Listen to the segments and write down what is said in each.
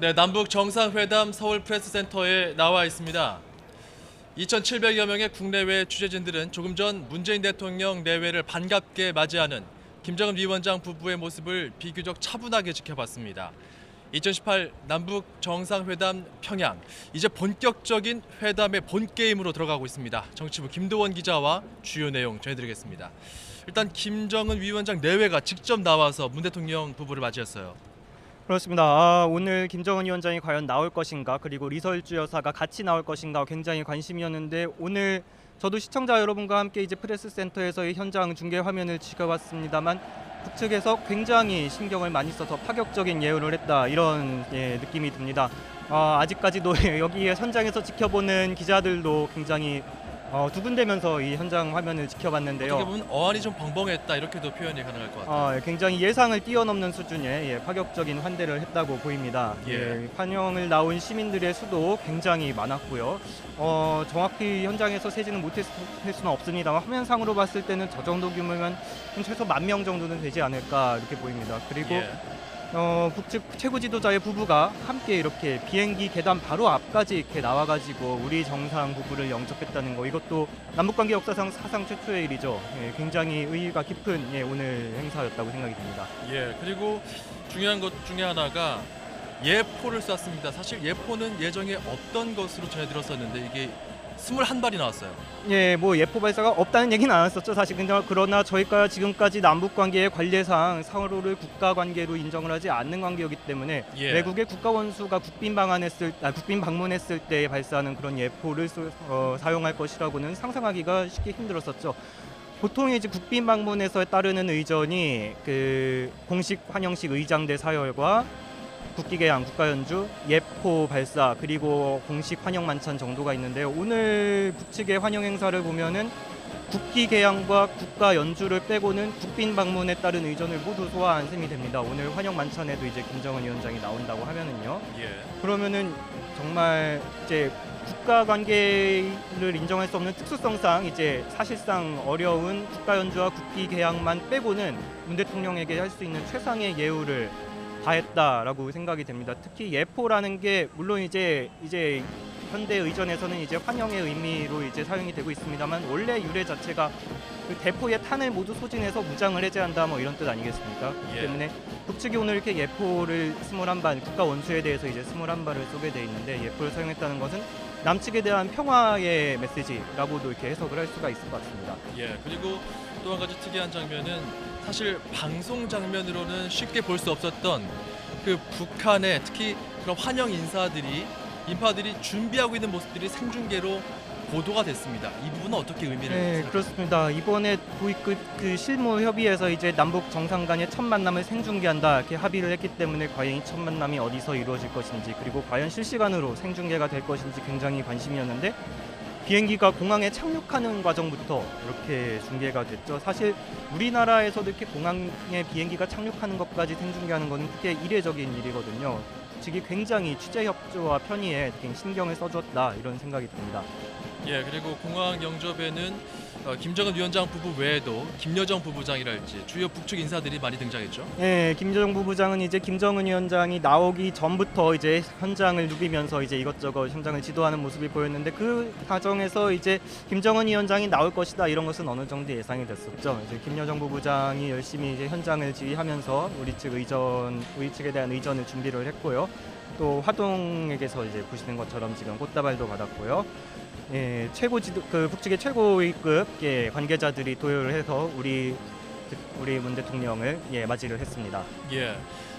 네, 남북 정상회담 서울 프레스센터에 나와 있습니다. 2,700여 명의 국내외 취재진들은 조금 전 문재인 대통령 내외를 반갑게 맞이하는 김정은 위원장 부부의 모습을 비교적 차분하게 지켜봤습니다. 2018 남북 정상회담 평양, 이제 본격적인 회담의 본게임으로 들어가고 있습니다. 정치부 김도원 기자와 주요 내용 전해드리겠습니다. 일단 김정은 위원장 내외가 직접 나와서 문 대통령 부부를 맞이했어요. 그렇습니다. 오늘 김정은 위원장이 과연 나올 것인가, 그리고 리설주 여사가 같이 나올 것인가 굉장히 관심이었는데, 오늘 저도 시청자 여러분과 함께 이제 프레스센터에서의 현장 중계 화면을 지켜봤습니다만, 북측에서 굉장히 신경을 많이 써서 파격적인 예우를 했다, 이런 느낌이 듭니다. 아직까지도 여기 현장에서 지켜보는 기자들도 굉장히 두근대면서 이 현장 화면을 지켜봤는데요. 어떻게 보면 어안이 좀 벙벙했다, 이렇게도 표현이 가능할 것 같아요. 굉장히 예상을 뛰어넘는 수준의 파격적인 환대를 했다고 보입니다. 환영을 나온 시민들의 수도 굉장히 많았고요. 정확히 현장에서 세지는 못했을 수는 없습니다만, 화면상으로 봤을 때는 저 정도 규모면 최소 10,000명 정도는 되지 않을까 이렇게 보입니다. 그리고 북측 최고 지도자의 부부가 함께 이렇게 비행기 계단 바로 앞까지 이렇게 나와가지고 우리 정상 부부를 영접했다는 거, 이것도 남북관계 역사상 사상 최초의 일이죠. 굉장히 의의가 깊은 오늘 행사였다고 생각이 듭니다. 그리고 중요한 것 중에 하나가 예포를 쐈습니다. 사실 예포는 예정에 없던 것으로 전해들었었는데 이게 21발이 나왔어요. 예포 발사가 없다는 얘기는 안 했었죠. 사실 그러나 저희가 지금까지 남북 관계의 관례상 서로를 국가 관계로 인정을 하지 않는 관계이기 때문에 외국의 국가 원수가 국빈 방문했을 때 발사하는 그런 예포를 사용할 것이라고는 상상하기가 쉽게 힘들었었죠. 보통 이제 국빈 방문에서 따르는 의전이 그 공식 환영식 의장대 사열과 국기개양, 국가연주, 예포 발사, 그리고 공식 환영 만찬 정도가 있는데요. 오늘 북측의 환영 행사를 보면은 국기개양과 국가연주를 빼고는 국빈 방문에 따른 의전을 모두 소화한 셈이 됩니다. 오늘 환영 만찬에도 이제 김정은 위원장이 나온다고 하면은요. 그러면은 정말 이제 국가 관계를 인정할 수 없는 특수성상 이제 사실상 어려운 국가연주와 국기개양만 빼고는 문 대통령에게 할 수 있는 최상의 예우를 다했다라고 생각이 됩니다. 특히 예포라는 게 물론 이제 현대 의전에서는 이제 환영의 의미로 이제 사용이 되고 있습니다만, 원래 유래 자체가 그 대포의 탄을 모두 소진해서 무장을 해제한다, 뭐 이런 뜻 아니겠습니까? 그렇기 때문에 북측이 오늘 이렇게 예포를 21발, 국가 원수에 대해서 이제 21발을 쏘게 돼 있는데, 예포를 사용했다는 것은 남측에 대한 평화의 메시지라고도 이렇게 해석을 할 수가 있을 것 같습니다. 그리고 또 한 가지 특이한 장면은 사실 방송 장면으로는 쉽게 볼 수 없었던 그 북한의 특히 그런 환영 인파들이 준비하고 있는 모습들이 생중계로 보도가 됐습니다. 이 부분은 어떻게 의미를 생각하십니까? 그렇습니다. 이번에 도입급 그 실무 협의에서 이제 남북 정상 간의 첫 만남을 생중계한다 이렇게 합의를 했기 때문에, 과연 이 첫 만남이 어디서 이루어질 것인지, 그리고 과연 실시간으로 생중계가 될 것인지 굉장히 관심이었는데, 비행기가 공항에 착륙하는 과정부터 이렇게 중계가 됐죠. 사실 우리나라에서도 이렇게 공항에 비행기가 착륙하는 것까지 생중계하는 것은 크게 이례적인 일이거든요. 측이 굉장히 취재 협조와 편의에 신경을 써줬다, 이런 생각이 듭니다. 그리고 공항 영접에는 김정은 위원장 부부 외에도 김여정 부부장이랄지 주요 북측 인사들이 많이 등장했죠. 김여정 부부장은 이제 김정은 위원장이 나오기 전부터 이제 현장을 누비면서 이제 이것저것 현장을 지도하는 모습이 보였는데, 그 과정에서 이제 김정은 위원장이 나올 것이다, 이런 것은 어느 정도 예상이 됐었죠. 이제 김여정 부부장이 열심히 이제 현장을 지휘하면서 우리 측에 대한 의전을 준비를 했고요. 또 화동에게서 이제 보시는 것처럼 지금 꽃다발도 받았고요. 북측의 최고위급 관계자들이 도열을 해서 우리 문 대통령을 맞이를 했습니다.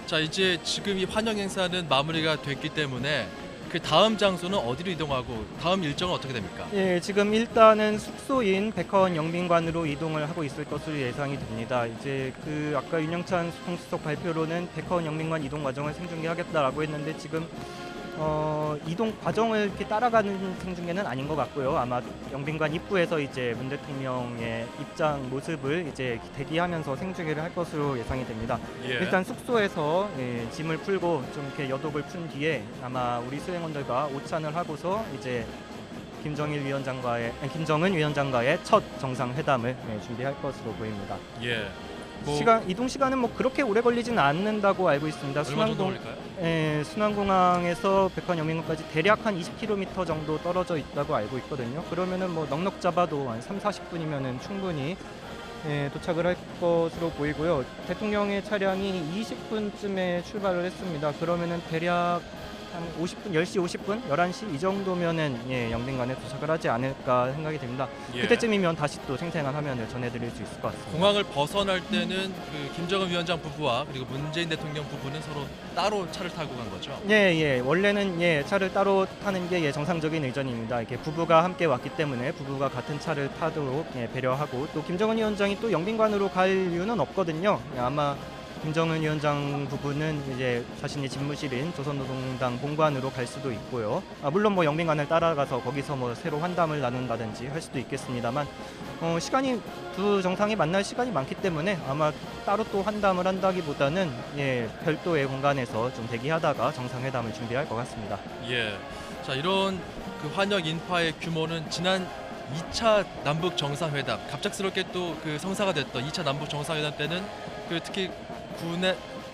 자, 이제 지금 이 환영 행사는 마무리가 됐기 때문에 그 다음 장소는 어디로 이동하고 다음 일정은 어떻게 됩니까? 지금 일단은 숙소인 백화원 영빈관으로 이동을 하고 있을 것으로 예상이 됩니다. 이제 그 아까 윤영찬 총수석 발표로는 백화원 영빈관 이동 과정을 생중계하겠다라고 했는데, 지금 이동 과정을 이렇게 따라가는 생중계는 아닌 것 같고요. 아마 영빈관 입구에서 이제 문 대통령의 입장 모습을 이제 대기하면서 생중계를 할 것으로 예상이 됩니다. 일단 숙소에서 짐을 풀고 좀 이렇게 여독을 푼 뒤에 아마 우리 수행원들과 오찬을 하고서 이제 김정은 위원장과의 첫 정상회담을 준비할 것으로 보입니다. 이동 시간은 뭐 그렇게 오래 걸리지는 않는다고 알고 있습니다. 얼마 정도 걸릴까요? 순환공항에서 백화영민관까지 대략 한 20km 정도 떨어져 있다고 알고 있거든요. 그러면은 뭐 넉넉 잡아도 한 3-40분이면은 충분히 도착을 할 것으로 보이고요. 대통령의 차량이 20분쯤에 출발을 했습니다. 그러면은 대략 한 50분, 10시 50분, 11시 이 정도면은 영빈관에 도착을 하지 않을까 생각이 됩니다. 그때쯤이면 다시 또 생생한 화면을 전해드릴 수 있을 것 같습니다. 공항을 벗어날 때는 그 김정은 위원장 부부와 그리고 문재인 대통령 부부는 서로 따로 차를 타고 간 거죠? 원래는 차를 따로 타는 게 정상적인 의전입니다. 이렇게 부부가 함께 왔기 때문에 부부가 같은 차를 타도록 배려하고, 또 김정은 위원장이 또 영빈관으로 갈 이유는 없거든요. 아마 김정은 위원장 부부는 이제 자신의 집무실인 조선노동당 본관으로 갈 수도 있고요. 물론 뭐 영빈관을 따라가서 거기서 뭐 새로 환담을 나눈다든지 할 수도 있겠습니다만, 시간이 두 정상이 만날 시간이 많기 때문에 아마 따로 또 환담을 한다기보다는 별도의 공간에서 좀 대기하다가 정상회담을 준비할 것 같습니다. 자, 이런 그 환영 인파의 규모는 지난 2차 남북 정상회담, 갑작스럽게 또 그 성사가 됐던 2차 남북 정상회담 때는 그 특히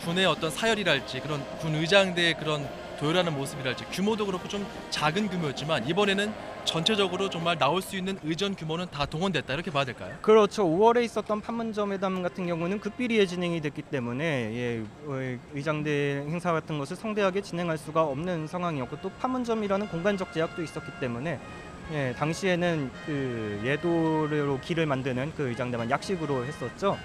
군의 어떤 사열이랄지 그런 군 의장대의 그런 도열하는 모습이랄지 규모도 그렇고 좀 작은 규모였지만, 이번에는 전체적으로 정말 나올 수 있는 의전 규모는 다 동원됐다, 이렇게 봐야 될까요? 그렇죠. 5월에 있었던 판문점 회담 같은 경우는 극비리에 진행이 됐기 때문에 의장대 행사 같은 것을 성대하게 진행할 수가 없는 상황이었고, 또 판문점이라는 공간적 제약도 있었기 때문에 당시에는 그 예도로 길을 만드는 그 의장대만 약식으로 했었죠.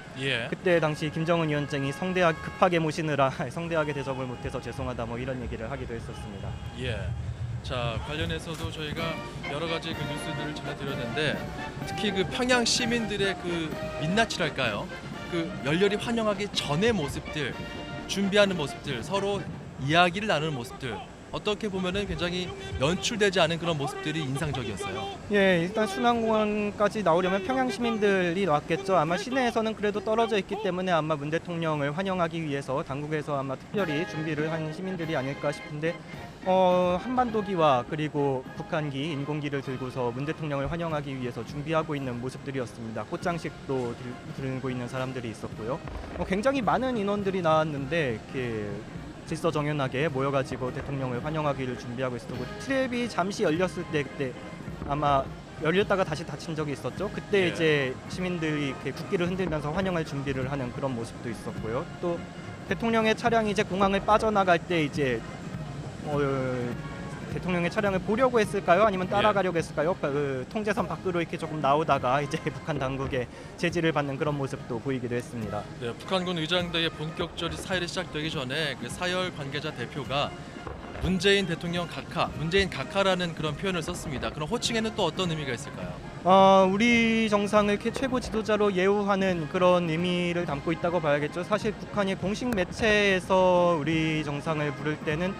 그때 당시 김정은 위원장이 급하게 모시느라 성대하게 대접을 못해서 죄송하다 뭐 이런 얘기를 하기도 했었습니다. 자, 관련해서도 저희가 여러 가지 그 뉴스들을 전해드렸는데, 특히 그 평양 시민들의 그 민낯이랄까요? 그 열렬히 환영하기 전의 모습들, 준비하는 모습들, 서로 이야기를 나누는 모습들, 어떻게 보면은 굉장히 연출되지 않은 그런 모습들이 인상적이었어요. 일단 순환공항까지 나오려면 평양 시민들이 왔겠죠. 아마 시내에서는 그래도 떨어져 있기 때문에 아마 문 대통령을 환영하기 위해서 당국에서 아마 특별히 준비를 한 시민들이 아닐까 싶은데, 한반도기와 그리고 북한기, 인공기를 들고서 문 대통령을 환영하기 위해서 준비하고 있는 모습들이었습니다. 꽃장식도 들고 있는 사람들이 있었고요. 굉장히 많은 인원들이 나왔는데 이렇게 질서정연하게 모여가지고 대통령을 환영하기를 준비하고 있었고, 트랩이 잠시 열렸을 때 그때 아마 열렸다가 다시 닫힌 적이 있었죠. 그때 이제 시민들이 이렇게 국기를 흔들면서 환영할 준비를 하는 그런 모습도 있었고요. 또 대통령의 차량이 이제 공항을 빠져나갈 때 이제 대통령의 차량을 보려고 했을까요? 아니면 따라가려고 했을까요? 그 통제선 밖으로 이렇게 조금 나오다가 이제 북한 당국의 제지를 받는 그런 모습도 보이기도 했습니다. 북한군 의장대의 본격적인 사열이 시작되기 전에 그 사열 관계자 대표가 문재인 대통령 각하, 문재인 각하라는 그런 표현을 썼습니다. 그럼 호칭에는 또 어떤 의미가 있을까요? 우리 정상을 이렇게 최고 지도자로 예우하는 그런 의미를 담고 있다고 봐야겠죠. 사실 북한이 공식 매체에서 우리 정상을 부를 때는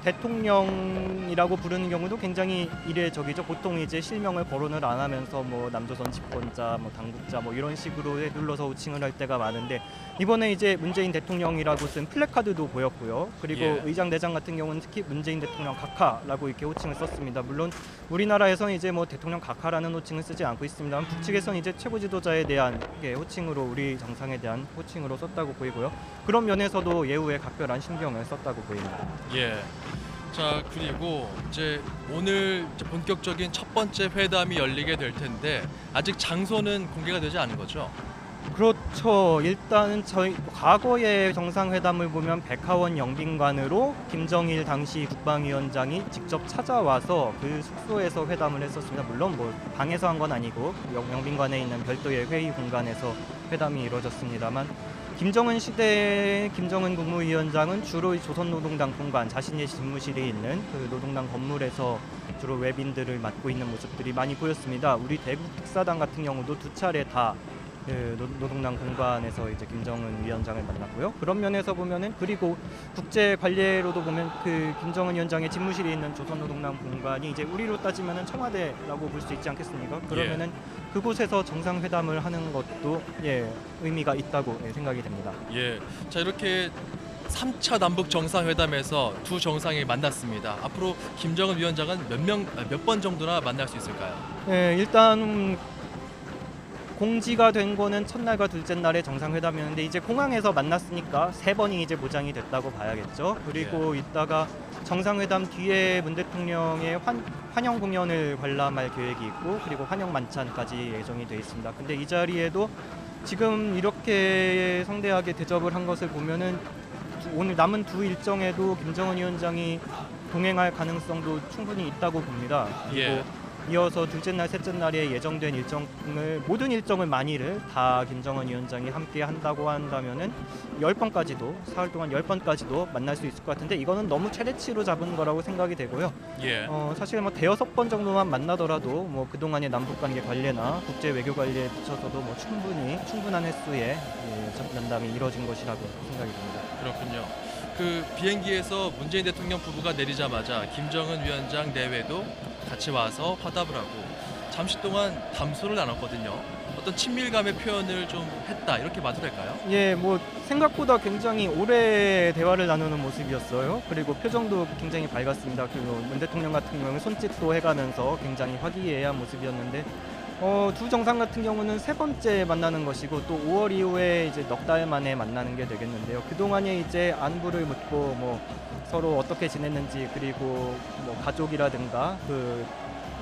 대통령이라고 부르는 경우도 굉장히 이례적이죠. 보통 이제 실명을 거론을 안 하면서 뭐 남조선 집권자, 뭐 당국자 뭐 이런 식으로 눌러서 호칭을 할 때가 많은데, 이번에 이제 문재인 대통령이라고 쓴 플래카드도 보였고요. 그리고 의장대장 같은 경우는 특히 문재인 대통령 각하라고 이렇게 호칭을 썼습니다. 물론 우리나라에서는 이제 뭐 대통령 각하라는 호칭을 쓰지 않고 있습니다만, 북측에서는 이제 최고 지도자에 대한 호칭으로, 우리 정상에 대한 호칭으로 썼다고 보이고요. 그런 면에서도 예우에 각별한 신경을 썼다고 보입니다. 자, 그리고 이제 오늘 이제 본격적인 첫 번째 회담이 열리게 될 텐데, 아직 장소는 공개가 되지 않은 거죠? 그렇죠. 일단은 저희 과거의 정상회담을 보면 백화원 영빈관으로 김정일 당시 국방위원장이 직접 찾아와서 그 숙소에서 회담을 했었습니다. 물론 뭐 방에서 한 건 아니고 영빈관에 있는 별도의 회의 공간에서 회담이 이루어졌습니다만, 김정은 시대 김정은 국무위원장은 주로 조선노동당 본관, 자신의 집무실이 있는 그 노동당 건물에서 주로 외빈들을 맡고 있는 모습들이 많이 보였습니다. 우리 대북 특사단 같은 경우도 두 차례 다 노동당 공관에서 이제 김정은 위원장을 만났고요. 그런 면에서 보면은, 그리고 국제 관례로도 보면 그 김정은 위원장의 집무실이 있는 조선노동당 공관이 이제 우리로 따지면은 청와대라고 볼 수 있지 않겠습니까? 그러면은 그곳에서 정상회담을 하는 것도 의미가 있다고 생각이 됩니다. 자, 이렇게 3차 남북 정상회담에서 두 정상이 만났습니다. 앞으로 김정은 위원장은 몇 번 정도나 만날 수 있을까요? 일단 공지가 된 거는 첫날과 둘째 날에 정상회담이었는데 이제 공항에서 만났으니까 3번이 이제 보장이 됐다고 봐야겠죠. 그리고 이따가 정상회담 뒤에 문 대통령의 환영 공연을 관람할 계획이 있고 그리고 환영 만찬까지 예정이 돼 있습니다. 근데 이 자리에도 지금 이렇게 성대하게 대접을 한 것을 보면은 오늘 남은 두 일정에도 김정은 위원장이 동행할 가능성도 충분히 있다고 봅니다. 그리고 이어서 둘째 날, 셋째 날에 예정된 모든 일정을 만일을 다 김정은 위원장이 함께 한다고 한다면은 10번까지도 사흘 동안 10번까지도 만날 수 있을 것 같은데 이거는 너무 최대치로 잡은 거라고 생각이 되고요. 사실 뭐 대여섯 번 정도만 만나더라도 뭐 그동안의 남북 관계 관례나 국제 외교 관리에 비춰서도 뭐 충분한 횟수의 면담이 이뤄진 것이라고 생각이 듭니다. 그렇군요. 그 비행기에서 문재인 대통령 부부가 내리자마자 김정은 위원장 내외도 같이 와서 화답을 하고 잠시 동안 담소를 나눴거든요. 어떤 친밀감의 표현을 좀 했다 이렇게 봐도 될까요? 예, 뭐 생각보다 굉장히 오래 대화를 나누는 모습이었어요. 그리고 표정도 굉장히 밝았습니다. 그리고 문 대통령 같은 경우는 손짓도 해가면서 굉장히 화기애애한 모습이었는데 두 정상 같은 경우는 3번째 만나는 것이고 또 5월 이후에 이제 넉 달 만에 만나는 게 되겠는데요. 그동안에 이제 안부를 묻고 뭐 서로 어떻게 지냈는지 그리고 뭐 가족이라든가 그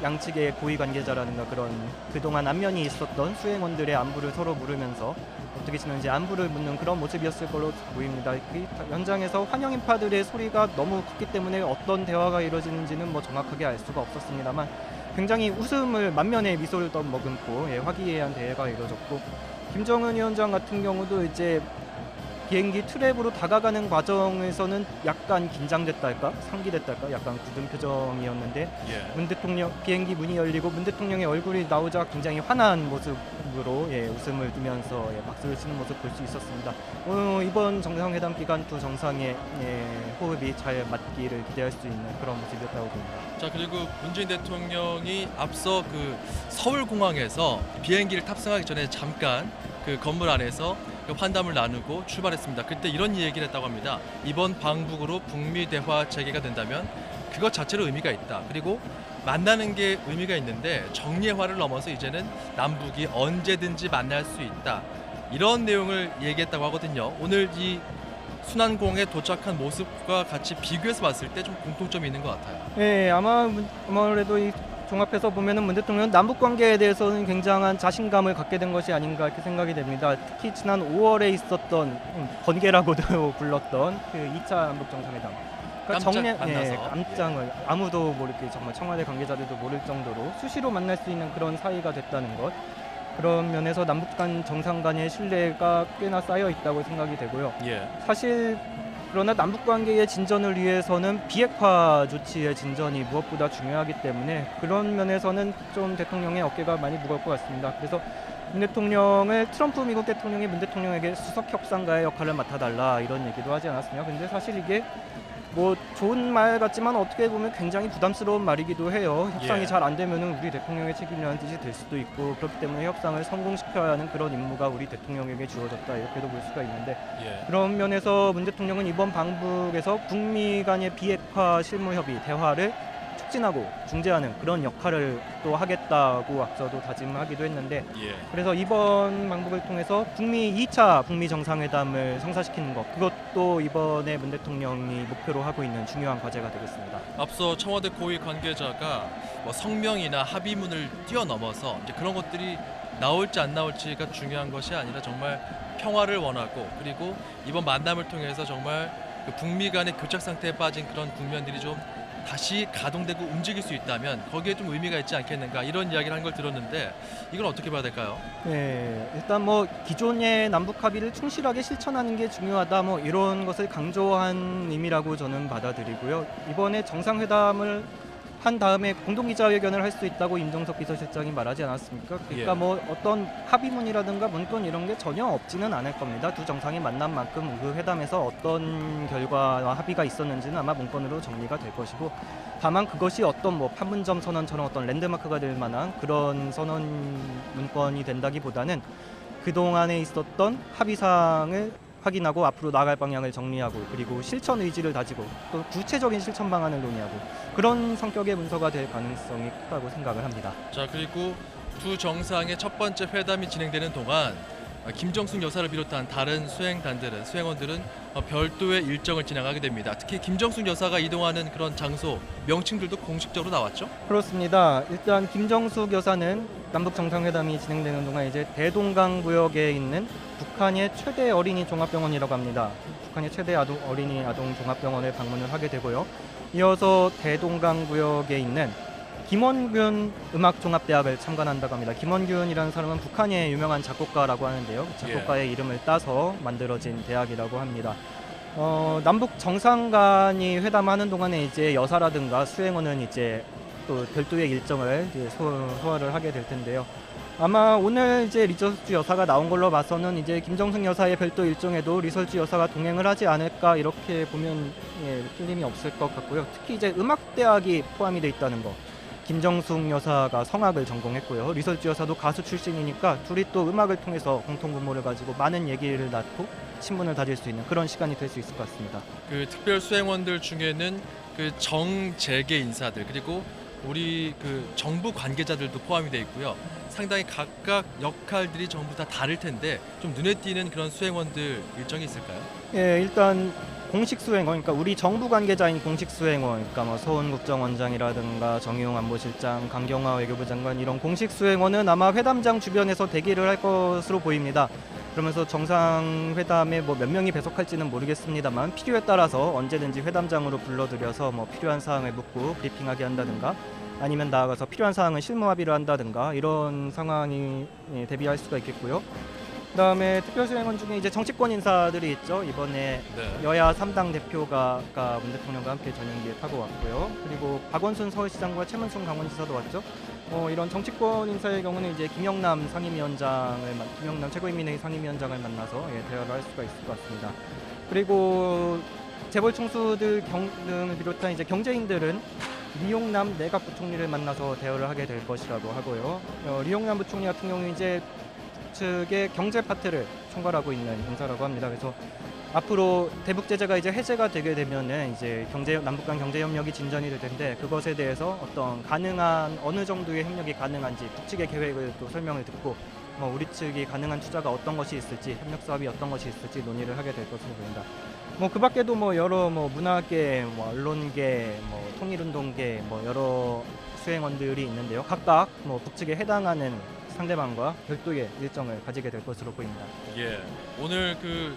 양측의 고위 관계자라든가 그런 그동안 안면이 있었던 수행원들의 안부를 서로 물으면서 어떻게 지내는지 안부를 묻는 그런 모습이었을 걸로 보입니다. 그 현장에서 환영 인파들의 소리가 너무 컸기 때문에 어떤 대화가 이루어지는지는 뭐 정확하게 알 수가 없었습니다만 굉장히 웃음을 만면에 미소를 머금고 화기애애한 대화가 이루어졌고 김정은 위원장 같은 경우도 이제 비행기 트랩으로 다가가는 과정에서는 약간 긴장됐다 할까? 상기됐다 할까? 약간 굳은 표정이었는데 문 대통령 비행기 문이 열리고 문 대통령의 얼굴이 나오자 굉장히 환한 모습으로 웃음을 띠면서 박수를 치는 모습 볼 수 있었습니다. 이번 정상회담 기간 두 정상의 호흡이 잘 맞기를 기대할 수 있는 그런 모습이었다고 봅니다. 자, 그리고 문재인 대통령이 앞서 그 서울공항에서 비행기를 탑승하기 전에 잠깐 그 건물 안에서 그 환담을 나누고 출발했습니다. 그때 이런 얘기를 했다고 합니다. 이번 방북으로 북미 대화 재개가 된다면 그것 자체로 의미가 있다. 그리고 만나는 게 의미가 있는데 정례화를 넘어서 이제는 남북이 언제든지 만날 수 있다. 이런 내용을 얘기했다고 하거든요. 오늘 이 순환공에 도착한 모습과 같이 비교해서 봤을 때 좀 공통점이 있는 것 같아요. 네, 아무래도 이 종합해서 보면은 문 대통령은 남북 관계에 대해서는 굉장한 자신감을 갖게 된 것이 아닌가 이렇게 생각이 됩니다. 특히 지난 5월에 있었던 번개라고도 불렀던 그 2차 남북 정상회담. 깜짝을 아무도 모르게 정말 청와대 관계자들도 모를 정도로 수시로 만날 수 있는 그런 사이가 됐다는 것. 그런 면에서 남북 간 정상 간의 신뢰가 꽤나 쌓여 있다고 생각이 되고요. 사실 그러나 남북 관계의 진전을 위해서는 비핵화 조치의 진전이 무엇보다 중요하기 때문에 그런 면에서는 좀 대통령의 어깨가 많이 무거울 것 같습니다. 그래서 문 대통령을 트럼프 미국 대통령이 문 대통령에게 수석 협상가의 역할을 맡아달라 이런 얘기도 하지 않았습니까? 근데 사실 이게 뭐 좋은 말 같지만 어떻게 보면 굉장히 부담스러운 말이기도 해요. 협상이 잘 안 되면은 우리 대통령의 책임이라는 뜻이 될 수도 있고 그렇기 때문에 협상을 성공시켜야 하는 그런 임무가 우리 대통령에게 주어졌다 이렇게도 볼 수가 있는데 그런 면에서 문 대통령은 이번 방북에서 북미 간의 비핵화 실무 협의 대화를 촉진하고 중재하는 그런 역할을 또 하겠다고 앞서도 다짐하기도 했는데 그래서 이번 방북을 통해서 2차 북미 정상회담을 성사시키는 것 그것도 이번에 문 대통령이 목표로 하고 있는 중요한 과제가 되겠습니다. 앞서 청와대 고위 관계자가 뭐 성명이나 합의문을 뛰어넘어서 이제 그런 것들이 나올지 안 나올지가 중요한 것이 아니라 정말 평화를 원하고 그리고 이번 만남을 통해서 정말 그 북미 간의 교착 상태에 빠진 그런 국면들이 좀 다시 가동되고 움직일 수 있다면 거기에 좀 의미가 있지 않겠는가 이런 이야기를 한 걸 들었는데 이건 어떻게 봐야 될까요? 네, 일단 뭐 기존의 남북 합의를 충실하게 실천하는 게 중요하다 뭐 이런 것을 강조한 의미라고 저는 받아들이고요. 이번에 정상회담을 한 다음에 공동기자회견을 할 수 있다고 임종석 비서실장이 말하지 않았습니까? 그러니까 뭐 어떤 합의문이라든가 문건 이런 게 전혀 없지는 않을 겁니다. 두 정상이 만난 만큼 그 회담에서 어떤 결과와 합의가 있었는지는 아마 문건으로 정리가 될 것이고 다만 그것이 어떤 뭐 판문점 선언처럼 어떤 랜드마크가 될 만한 그런 선언 문건이 된다기보다는 그동안에 있었던 합의사항을 확인하고 앞으로 나아갈 방향을 정리하고 그리고 실천 의지를 다지고 또 구체적인 실천 방안을 논의하고 그런 성격의 문서가 될 가능성이 크다고 생각을 합니다. 자, 그리고 두 정상의 첫 번째 회담이 진행되는 동안 김정숙 여사를 비롯한 다른 수행원들은 별도의 일정을 진행하게 됩니다. 특히 김정숙 여사가 이동하는 그런 장소 명칭들도 공식적으로 나왔죠? 그렇습니다. 일단 김정숙 여사는 남북 정상회담이 진행되는 동안 이제 대동강 구역에 있는 북한의 최대 어린이 종합병원이라고 합니다. 북한의 최대 어린이 아동 종합병원을 방문을 하게 되고요. 이어서 대동강 구역에 있는 김원균 음악종합대학을 참관한다고 합니다. 김원균이라는 사람은 북한의 유명한 작곡가라고 하는데요. 작곡가의 이름을 따서 만들어진 대학이라고 합니다. 남북 정상 간이 회담하는 동안에 이제 여사라든가 수행원은 이제 또 별도의 일정을 이제 소화를 하게 될 텐데요. 아마 오늘 이제 리설주 여사가 나온 걸로 봐서는 이제 김정숙 여사의 별도 일정에도 리설주 여사가 동행을 하지 않을까 이렇게 보면 틀림이 없을 것 같고요. 특히 이제 음악대학이 포함이 돼 있다는 거. 김정숙 여사가 성악을 전공했고요. 리설주 여사도 가수 출신이니까 둘이 또 음악을 통해서 공통 분모를 가지고 많은 얘기를 낳고 친분을 다질 수 있는 그런 시간이 될 수 있을 것 같습니다. 그 특별 수행원들 중에는 그 정재계 인사들 그리고 우리 그 정부 관계자들도 포함이 돼 있고요. 상당히 각각 역할들이 전부 다 다를 텐데 좀 눈에 띄는 그런 수행원들 일정이 있을까요? 예, 일단 공식 수행원, 그러니까 우리 정부 관계자인 공식 수행원, 그러니까 뭐 서훈 국정원장이라든가 정의용 안보실장, 강경화 외교부 장관 이런 공식 수행원은 아마 회담장 주변에서 대기를 할 것으로 보입니다. 그러면서 정상회담에 뭐 몇 명이 배석할지는 모르겠습니다만 필요에 따라서 언제든지 회담장으로 불러들여서 뭐 필요한 사항을 묻고 브리핑하게 한다든가 아니면 나아가서 필요한 사항은 실무 합의를 한다든가 이런 상황이 대비할 수가 있겠고요. 그다음에 특별수행원 중에 이제 정치권 인사들이 있죠. 이번에 여야 3당 대표가 아까 문 대통령과 함께 전용기에 타고 왔고요. 그리고 박원순 서울시장과 최문순 강원지사도 왔죠. 이런 정치권 인사의 경우는 이제 김영남 최고인민회의 상임위원장을 만나서 대화를 할 수가 있을 것 같습니다. 그리고 재벌 총수들 등을 비롯한 이제 경제인들은 리용남 내각 부총리를 만나서 대화를 하게 될 것이라고 하고요. 리용남 부총리 같은 경우는 이제 측의 경제 파트를 총괄하고 있는 인사라고 합니다. 그래서 앞으로 대북 제재가 이제 해제가 되게 되면은 이제 남북 간 경제 협력이 진전이 될 텐데 그것에 대해서 어떤 가능한 어느 정도의 협력이 가능한지 북측의 계획을 또 설명을 듣고 우리 측이 가능한 투자가 어떤 것이 있을지 협력 사업이 어떤 것이 있을지 논의를 하게 될 것으로 보인다. 그 밖에도 여러 문화계, 언론계, 통일운동계 여러 수행원들이 있는데요. 각각 북측에 해당하는 상대방과 별도의 일정을 가지게 될 것으로 보입니다. 예, 오늘 그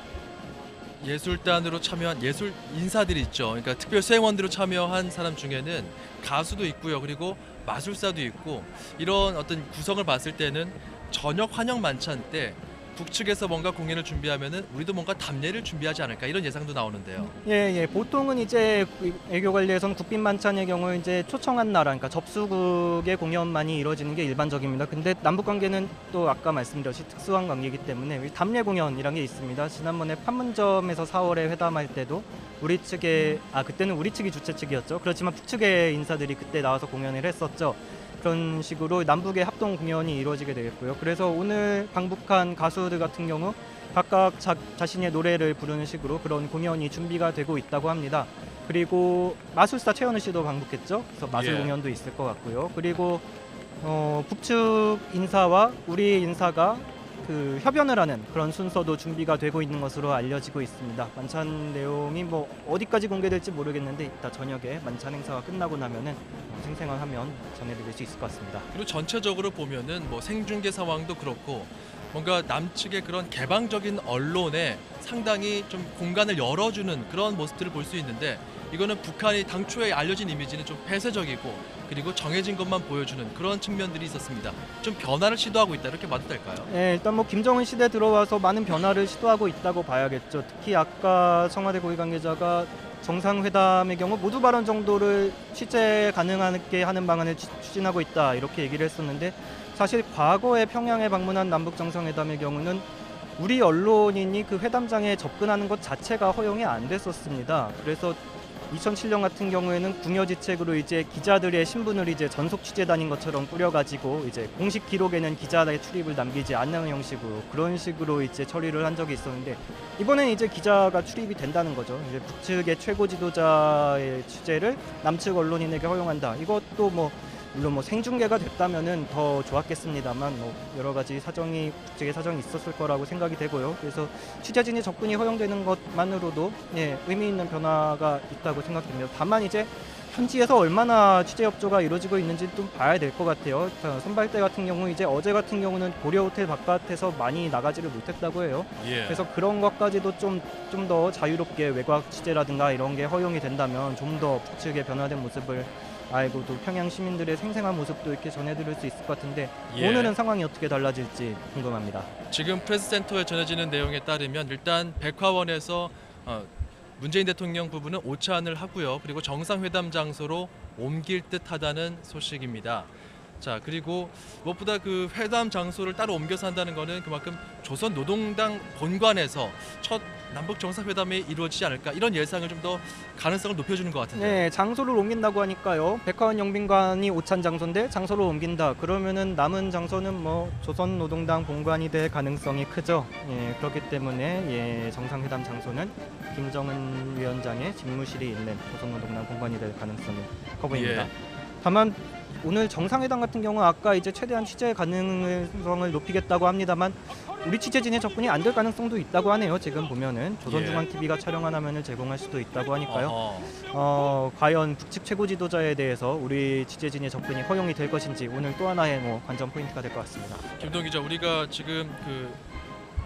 예술단으로 참여한 예술 인사들이 있죠. 그러니까 특별 수행원들로 참여한 사람 중에는 가수도 있고요. 그리고 마술사도 있고 이런 어떤 구성을 봤을 때는 저녁 환영 만찬 때 북측에서 뭔가 공연을 준비하면은 우리도 뭔가 답례를 준비하지 않을까 이런 예상도 나오는데요. 예. 보통은 이제 외교 관리에서는 국빈 만찬의 경우 이제 초청한 나라, 그러니까 접수국의 공연만이 이루어지는 게 일반적입니다. 근데 남북 관계는 또 아까 말씀드렸듯이 특수한 관계이기 때문에 답례 공연이란 게 있습니다. 지난번에 판문점에서 4월에 회담할 때도 우리 측에 그때는 우리 측이 주최 측이었죠. 그렇지만 북측의 인사들이 그때 나와서 공연을 했었죠. 그런 식으로 남북의 합동 공연이 이루어지게 되겠고요. 그래서 오늘 방북한 가수들 같은 경우 각각 자신의 노래를 부르는 식으로 그런 공연이 준비가 되고 있다고 합니다. 그리고 마술사 최현우 씨도 방북했죠. 그래서 마술 공연도 있을 것 같고요. 그리고 북측 인사와 우리 인사가 그 협연을 하는 그런 순서도 준비가 되고 있는 것으로 알려지고 있습니다. 만찬 내용이 어디까지 공개될지 모르겠는데 이따 저녁에 만찬 행사가 끝나고 나면은 생생한 화면 전해드릴 수 있을 것 같습니다. 그리고 전체적으로 보면은 생중계 상황도 그렇고 뭔가 남측의 그런 개방적인 언론에 상당히 좀 공간을 열어주는 그런 모습들을 볼 수 있는데 이거는 북한이 당초에 알려진 이미지는 좀 폐쇄적이고 그리고 정해진 것만 보여주는 그런 측면들이 있었습니다. 좀 변화를 시도하고 있다 이렇게 봐도 될까요? 네, 일단 김정은 시대 들어와서 많은 변화를 시도하고 있다고 봐야겠죠. 특히 아까 청와대 고위 관계자가 정상회담의 경우 모두 발언 정도를 취재 가능하게 하는 방안을 추진하고 있다 이렇게 얘기를 했었는데 사실 과거에 평양에 방문한 남북 정상회담의 경우는 우리 언론인이 그 회담장에 접근하는 것 자체가 허용이 안 됐었습니다. 그래서 2007년 같은 경우에는 궁여지책으로 이제 기자들의 신분을 이제 전속 취재단인 것처럼 꾸려가지고 이제 공식 기록에는 기자의 출입을 남기지 않는 형식으로 그런 식으로 이제 처리를 한 적이 있었는데 이번엔 이제 기자가 출입이 된다는 거죠. 이제 북측의 최고 지도자의 취재를 남측 언론인에게 허용한다. 이것도 물론 뭐 생중계가 됐다면은 더 좋았겠습니다만 뭐 여러 가지 사정이 국제의 사정이 있었을 거라고 생각이 되고요. 그래서 취재진의 접근이 허용되는 것만으로도 의미 있는 변화가 있다고 생각됩니다. 다만 이제 현지에서 얼마나 취재 협조가 이루어지고 있는지 좀 봐야 될 것 같아요. 선발대 같은 경우 이제 어제 같은 경우는 고려 호텔 바깥에서 많이 나가지를 못했다고 해요. 그래서 그런 것까지도 좀 더 자유롭게 외곽 취재라든가 이런 게 허용이 된다면 좀 더 북측의 변화된 모습을 알고 또 평양 시민들의 생생한 모습도 이렇게 전해드릴 수 있을 것 같은데 오늘은 상황이 어떻게 달라질지 궁금합니다. 지금 프레스센터에 전해지는 내용에 따르면 일단 백화원에서 문재인 대통령 부부는 오찬을 하고요. 그리고 정상회담 장소로 옮길 듯하다는 소식입니다. 자, 그리고 무엇보다 그 회담 장소를 따로 옮겨서 한다는 거는 그만큼 조선노동당 본관에서 첫 남북 정상회담이 이루어지지 않을까 이런 예상을 좀 더 가능성을 높여주는 것 같은데요. 네, 장소를 옮긴다고 하니까요. 백화원 영빈관이 오찬 장소인데 장소를 옮긴다. 그러면은 남은 장소는 뭐 조선노동당 본관이 될 가능성이 크죠. 그렇기 때문에 정상회담 장소는 김정은 위원장의 집무실이 있는 조선노동당 본관이 될 가능성이 커 보입니다. 다만 오늘 정상회담 같은 경우는 아까 이제 최대한 취재 가능성을 높이겠다고 합니다만 우리 취재진의 접근이 안 될 가능성도 있다고 하네요. 지금 보면은 조선중앙TV가 촬영한 화면을 제공할 수도 있다고 하니까요. 과연 북측 최고 지도자에 대해서 우리 취재진의 접근이 허용이 될 것인지 오늘 또 하나의 관전 포인트가 될 것 같습니다. 김동 기자, 우리가 지금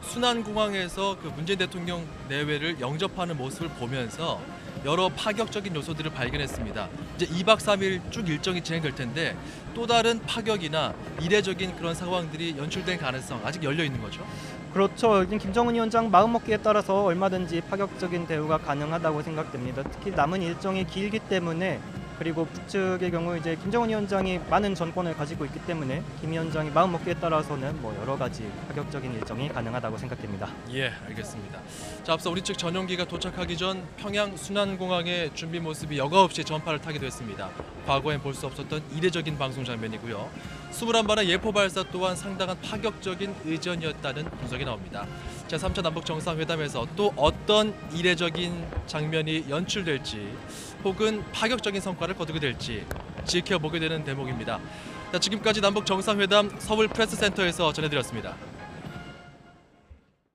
순안공항에서 문재인 대통령 내외를 영접하는 모습을 보면서 여러 파격적인 요소들을 발견했습니다. 이제 2박 3일 쭉 일정이 진행될 텐데 또 다른 파격이나 이례적인 그런 상황들이 연출될 가능성 아직 열려 있는 거죠? 그렇죠. 김정은 위원장 마음먹기에 따라서 얼마든지 파격적인 대우가 가능하다고 생각됩니다. 특히 남은 일정이 길기 때문에 그리고 북측의 경우 이제 김정은 위원장이 많은 전권을 가지고 있기 때문에 김 위원장이 마음먹기에 따라서는 여러 가지 파격적인 일정이 가능하다고 생각됩니다. 알겠습니다. 자, 앞서 우리 측 전용기가 도착하기 전 평양 순안공항의 준비 모습이 여과 없이 전파를 타기도 했습니다. 과거엔 볼 수 없었던 이례적인 방송 장면이고요. 21발의 예포 발사 또한 상당한 파격적인 의전이었다는 분석이 나옵니다. 제3차 남북 정상회담에서 또 어떤 이례적인 장면이 연출될지 혹은 파격적인 성과를 거두게 될지 지켜보게 되는 대목입니다. 자, 지금까지 남북 정상회담 서울 프레스센터에서 전해드렸습니다.